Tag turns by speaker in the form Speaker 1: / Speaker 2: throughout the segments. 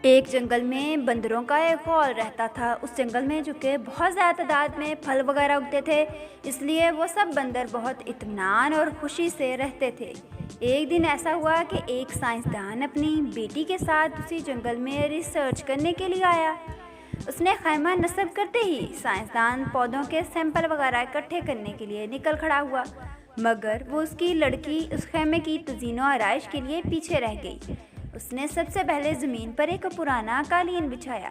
Speaker 1: ایک جنگل میں بندروں کا ایک ہال رہتا تھا۔ اس جنگل میں چونکہ بہت زیادہ تعداد میں پھل وغیرہ اگتے تھے، اس لیے وہ سب بندر بہت اطمینان اور خوشی سے رہتے تھے۔ ایک دن ایسا ہوا کہ ایک سائنسدان اپنی بیٹی کے ساتھ اسی جنگل میں ریسرچ کرنے کے لیے آیا۔ اس نے خیمہ نصب کرتے ہی سائنسدان پودوں کے سیمپل وغیرہ اکٹھے کرنے کے لیے نکل کھڑا ہوا، مگر وہ اس کی لڑکی اس خیمے کی تزئین و آرائش کے لیے پیچھے رہ گئی۔ اس نے سب سے پہلے زمین پر ایک پرانا قالین بچھایا،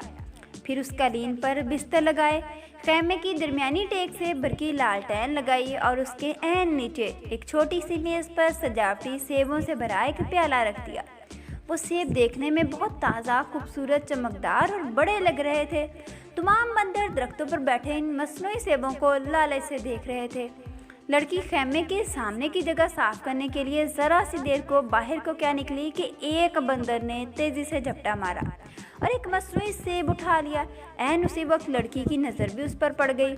Speaker 1: پھر اس قالین پر بستر لگائے، خیمے کی درمیانی ٹیک سے برقی لالٹین لگائی اور اس کے عین نیچے ایک چھوٹی سی میز پر سجاوٹی سیبوں سے بھرا ایک پیالہ رکھ دیا۔ وہ سیب دیکھنے میں بہت تازہ، خوبصورت، چمکدار اور بڑے لگ رہے تھے۔ تمام بندر درختوں پر بیٹھے ان مصنوعی سیبوں کو لالچ سے دیکھ رہے تھے۔ لڑکی خیمے کے سامنے کی جگہ صاف کرنے کے لیے ذرا سی دیر کو باہر کو کیا نکلی کہ ایک بندر نے تیزی سے جھپٹا مارا اور ایک مصنوعی سیب اٹھا لیا۔ عین اسی وقت لڑکی کی نظر بھی اس پر پڑ گئی۔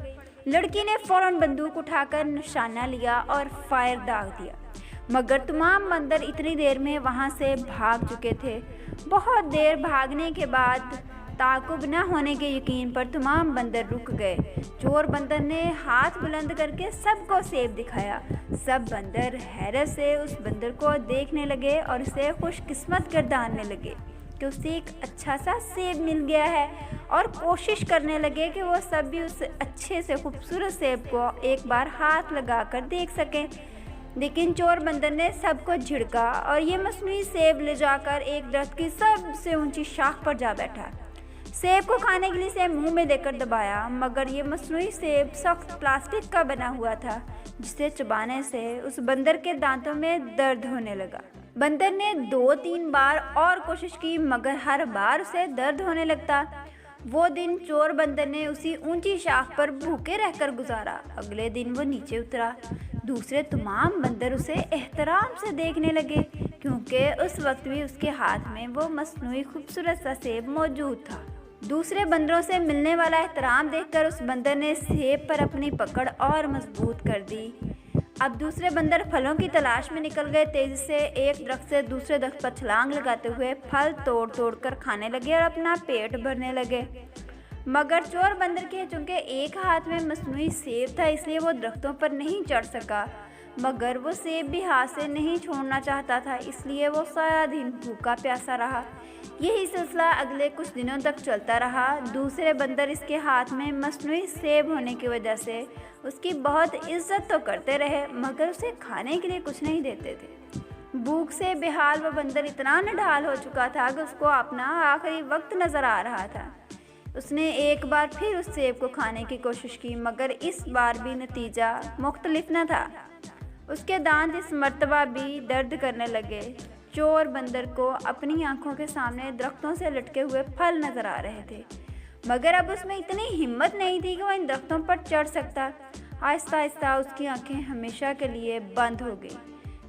Speaker 1: لڑکی نے فوراً بندوق اٹھا کر نشانہ لیا اور فائر داغ دیا، مگر تمام بندر اتنی دیر میں وہاں سے بھاگ چکے تھے۔ بہت دیر بھاگنے کے بعد تعاقب نہ ہونے کے یقین پر تمام بندر رک گئے۔ چور بندر نے ہاتھ بلند کر کے سب کو سیب دکھایا۔ سب بندر حیرت سے اس بندر کو دیکھنے لگے اور اسے خوش قسمت گرداننے لگے کہ اسے ایک اچھا سا سیب مل گیا ہے، اور کوشش کرنے لگے کہ وہ سب بھی اس اچھے سے خوبصورت سیب کو ایک بار ہاتھ لگا کر دیکھ سکیں۔ لیکن چور بندر نے سب کو جھڑکا اور یہ مصنوعی سیب لے جا کر ایک درخت کی سب سے اونچی شاخ پر جا بیٹھا۔ سیب کو کھانے کے لیے اسے منہ میں لے کر دبایا، مگر یہ مصنوعی سیب سخت پلاسٹک کا بنا ہوا تھا، جسے چبانے سے اس بندر کے دانتوں میں درد ہونے لگا۔ بندر نے 2-3 بار اور کوشش کی، مگر ہر بار اسے درد ہونے لگتا۔ وہ دن چور بندر نے اسی اونچی شاخ پر بھوکے رہ کر گزارا۔ اگلے دن وہ نیچے اترا۔ دوسرے تمام بندر اسے احترام سے دیکھنے لگے، کیونکہ اس وقت بھی اس کے ہاتھ میں وہ مصنوعی خوبصورت سا سیب موجود تھا۔ دوسرے بندروں سے ملنے والا احترام دیکھ کر اس بندر نے سیب پر اپنی پکڑ اور مضبوط کر دی۔ اب دوسرے بندر پھلوں کی تلاش میں نکل گئے۔ تیزی سے ایک درخت سے دوسرے درخت پر چھلانگ لگاتے ہوئے پھل توڑ توڑ کر کھانے لگے اور اپنا پیٹ بھرنے لگے۔ مگر چور بندر کے چونکہ ایک ہاتھ میں مصنوعی سیب تھا، اس لیے وہ درختوں پر نہیں چڑھ سکا، مگر وہ سیب بھی ہاتھ سے نہیں چھوڑنا چاہتا تھا، اس لیے وہ سارا دن بھوکا پیاسا رہا۔ یہی سلسلہ اگلے کچھ دنوں تک چلتا رہا۔ دوسرے بندر اس کے ہاتھ میں مصنوعی سیب ہونے کی وجہ سے اس کی بہت عزت تو کرتے رہے، مگر اسے کھانے کے لیے کچھ نہیں دیتے تھے۔ بھوک سے بےحال وہ بندر اتنا نڈھال ہو چکا تھا کہ اس کو اپنا آخری وقت نظر آ رہا تھا۔ اس نے ایک بار پھر اس سیب کو کھانے کی کوشش کی، مگر اس بار بھی نتیجہ مختلف نہ تھا۔ اس کے دانت اس مرتبہ بھی درد کرنے لگے۔ چور بندر کو اپنی آنکھوں کے سامنے درختوں سے لٹکے ہوئے پھل نظر آ رہے تھے، مگر اب اس میں اتنی ہمت نہیں تھی کہ وہ ان درختوں پر چڑھ سکتا۔ آہستہ آہستہ اس کی آنکھیں ہمیشہ کے لیے بند ہو گئی۔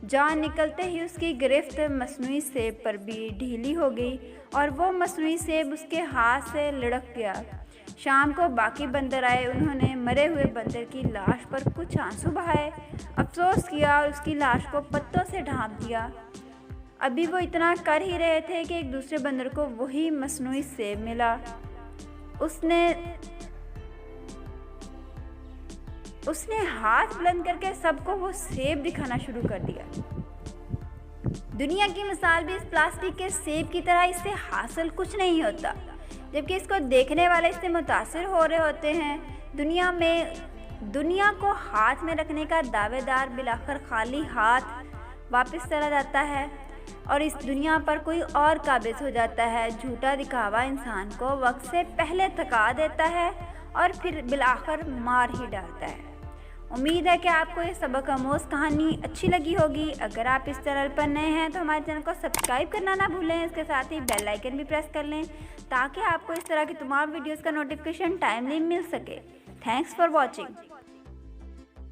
Speaker 1: جان نکلتے ہی اس کی گرفت مصنوعی سیب پر بھی ڈھیلی ہو گئی اور وہ مصنوعی سیب اس کے ہاتھ سے لڑک گیا۔ شام کو باقی بندر آئے۔ انہوں نے مرے ہوئے بندر کی لاش پر کچھ آنسو بہائے، افسوس کیا اور اس کی لاش کو پتوں سے ڈھانپ دیا۔ ابھی وہ اتنا کر ہی رہے تھے کہ ایک دوسرے بندر کو وہی مصنوعی سیب ملا۔ اس نے ہاتھ بلند کر کے سب کو وہ سیب دکھانا شروع کر دیا۔ دنیا کی مثال بھی اس پلاسٹک کے سیب کی طرح اس سے حاصل کچھ نہیں ہوتا، جبکہ اس کو دیکھنے والے اس سے متاثر ہو رہے ہوتے ہیں۔ دنیا کو ہاتھ میں رکھنے کا دعوے دار بالآخر خالی ہاتھ واپس چلا جاتا ہے اور اس دنیا پر کوئی اور قابض ہو جاتا ہے۔ جھوٹا دکھاوا انسان کو وقت سے پہلے تھکا دیتا ہے اور پھر بالآخر مار ہی ڈالتا ہے۔ امید ہے کہ آپ کو یہ سبق آموز کہانی اچھی لگی ہوگی۔ اگر آپ اس چینل پر نئے ہیں تو ہمارے چینل کو سبسکرائب کرنا نہ بھولیں، اس کے ساتھ ہی بیل آئیکن بھی پریس کر لیں تاکہ آپ کو اس طرح کی تمام ویڈیوز کا نوٹیفیکیشن ٹائملی مل سکے۔ Thanks for watching.